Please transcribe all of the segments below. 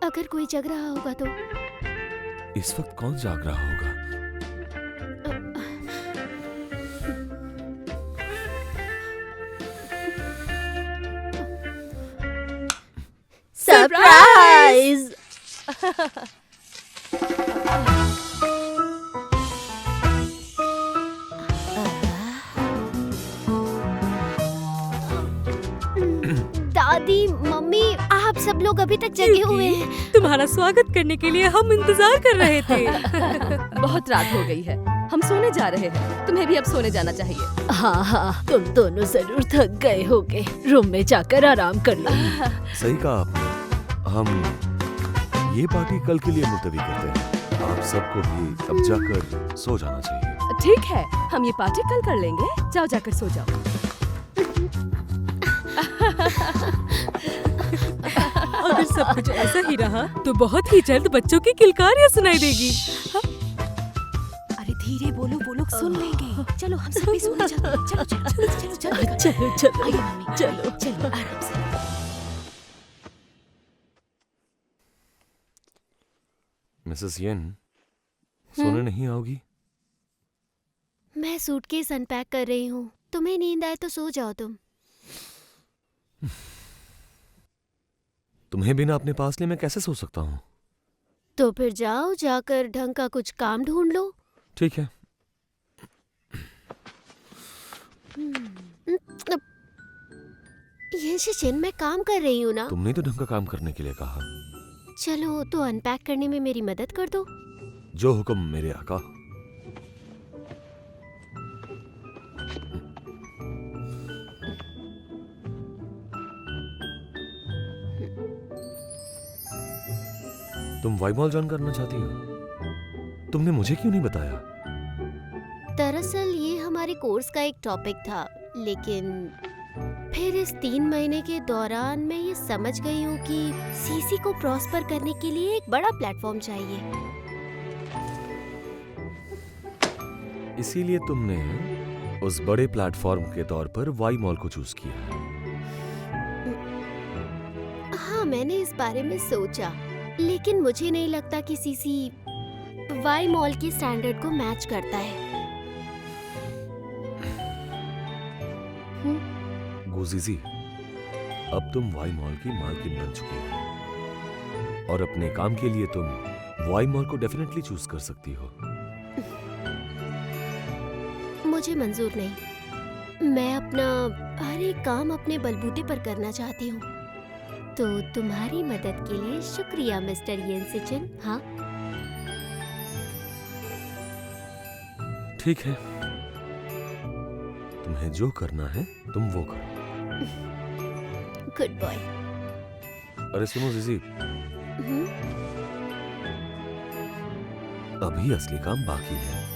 अगर कोई जग रहा होगा तो? इस वक्त कौन जाग रहा होगा? सरप्राइज! दादी, मम्मी, आप सब लोग अभी तक जगे हुए हैं। तुम्हारा स्वागत करने के लिए हम इंतजार कर रहे थे। बहुत रात हो गई है, हम सोने जा रहे हैं। तुम्हें भी अब सोने जाना चाहिए। हाँ हाँ, तुम दोनों जरूर थक गए होगे। रूम में जाकर आराम कर लो। सही कहा आपने। हम ये पार्टी कल के लिए मुलतवी करते हैं। आप सबको भी अब जाकर सो जाना चाहिए। ठीक है, हम ये पार्टी कल कर लेंगे। जाओ जाकर सो जाओ। अगर सब कुछ ऐसा ही रहा तो बहुत ही जल्द बच्चों की किलकारियां सुनाई देगी। अरे धीरे बोलो, वो लोग सुन लेंगे। चलो हम सब भी सोने चलते हैं। चलो चलो चलो चलो चलो चलो चलो आइए मम्मी, चलो चलो आराम से। मिसेस येन, सोने नहीं आओगी? मैं सूटकेस अनपैक कर रही हूँ। तुम्हें नींद आए तो सो जाओ तुम। तुम्हें बिना अपने पास लिए मैं कैसे सो सकता हूँ? तो फिर जाओ, जाकर ढंग का कुछ काम ढूंढ लो। ठीक है। ये शिशिन, मैं काम कर रही हूँ ना। तुमने तो ढंग का काम करने के लिए कहा। चलो तो अनपैक करने में मेरी मदद कर दो। जो हुक्म मेरे आका। तुम वाई मॉल ज्वाइन करना चाहती हो? तुमने मुझे क्यों नहीं बताया? दरअसल ये हमारे कोर्स का एक टॉपिक था, लेकिन फिर इस 3 महीने के दौरान मैं ये समझ गई हूँ कि सीसी को प्रॉस्पर करने के लिए एक बड़ा प्लेटफॉर्म चाहिए। इसीलिए तुमने उस बड़े प्लेटफॉर्म के तौर पर वाई मॉल को चूज किया है। हाँ, मैंने इस बारे में सोचा, लेकिन मुझे नहीं लगता कि सीसी वाई मॉल के स्टैंडर्ड को मैच करता है। गुजीजी, अब तुम वाई मॉल की मालकिन बन चुकी हो और अपने काम के लिए तुम वाई मॉल को डेफिनेटली चूज कर सकती हो। मुझे मंजूर नहीं। मैं अपना हर एक काम अपने बलबूते पर करना चाहती हूँ। तो तुम्हारी मदद के लिए शुक्रिया मिस्टर येनसिचिन। हाँ, ठीक है, तुम्हें जो करना है तुम वो करो। Good boy. अरे सुनो जीजी, अभी असली काम बाकी है।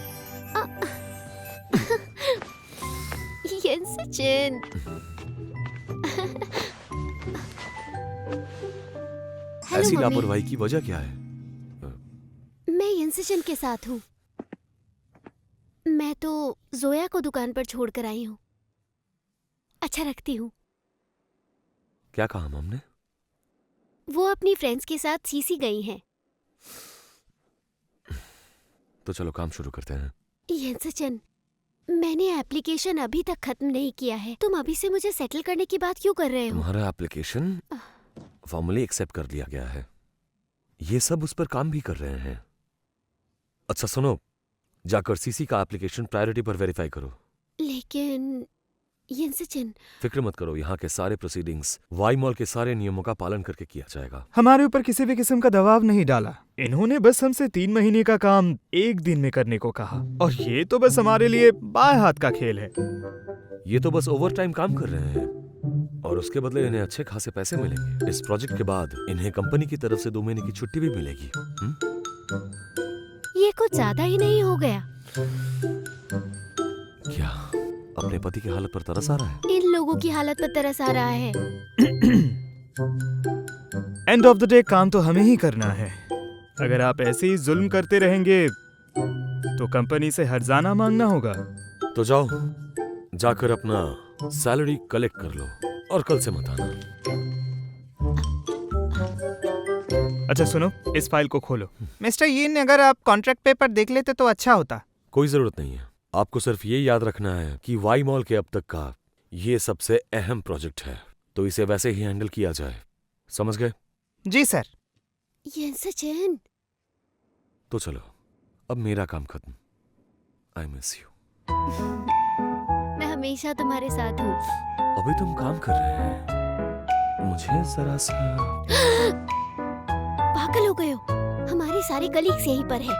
येनसिचिन। ऐसी लापरवाही की वजह क्या है? मैं येनसिचिन के साथ हूँ। मैं तो जोया को दुकान पर छोड़कर आई हूँ। अच्छा रखती हूँ। क्या कहा हमने? वो अपनी फ्रेंड्स के साथ सीसी गई हैं। तो चलो काम शुरू करते हैं। येनसिचिन, मैंने एप्लीकेशन अभी तक खत्म नहीं किया है। तुम अभी से मुझे सेटल करने की बात क्यों कर रहे हो? तुम्हारा एप्लीकेशन फॉर्मली एक्सेप्ट कर लिया गया है। ये सब उस पर काम भी कर रहे हैं। अच्छा सुनो, जाकर सीसी का एप्लीकेशन प्रायोरिटी पर वेरीफाई करो। लेकिन येनसिचिन, फिक्र मत करो, यहाँ के सारे प्रोसीडिंग्स वाई मॉल के सारे नियमों का पालन करके किया जाएगा। हमारे ऊपर किसी भी किस्म का दबाव नहीं डाला। इन्होंने बस हमसे 3 महीने का काम 1 दिन में करने को कहा, और ये तो बस हमारे लिए बाएं हाथ का खेल है। ये तो बस ओवर टाइम काम कर रहे हैं और उसके बदले इन्हें अच्छे खासे पैसे मिलेंगे। इस प्रोजेक्ट के बाद इन्हें कंपनी की तरफ से 2 महीने की छुट्टी भी मिलेगी। ये कुछ ज्यादा ही नहीं हो गया? क्या अपने पति की हालत पर तरस आ रहा है? इन लोगों की हालत पर तरस आ रहा है। एंड ऑफ द डे काम तो हमें ही करना है। अगर आप ऐसे ही जुल्म करते रहेंगे तो कंपनी से हर्जाना मांगना होगा। तो जाओ, जाकर अपना सैलरी कलेक्ट कर लो और कल से मत आना। अच्छा सुनो, इस फाइल को खोलो। मिस्टर यीन, अगर आप कॉन्ट्रैक्ट पेपर देख लेते तो अच्छा होता। कोई जरूरत नहीं है, आपको सिर्फ ये याद रखना है कि वाई मॉल के अब तक का ये सबसे अहम प्रोजेक्ट है, तो इसे वैसे ही हैंडल किया जाए, समझ गए? जी सर। ये सचिन, तो चलो, अब मेरा काम खत्म। I miss you. मैं हमेशा तुम्हारे साथ हूँ। अभी तुम काम कर रहे हैं, मुझे जरा सा पागल हो गए हो? हमारे सारे कलीग्स यहीं पर है।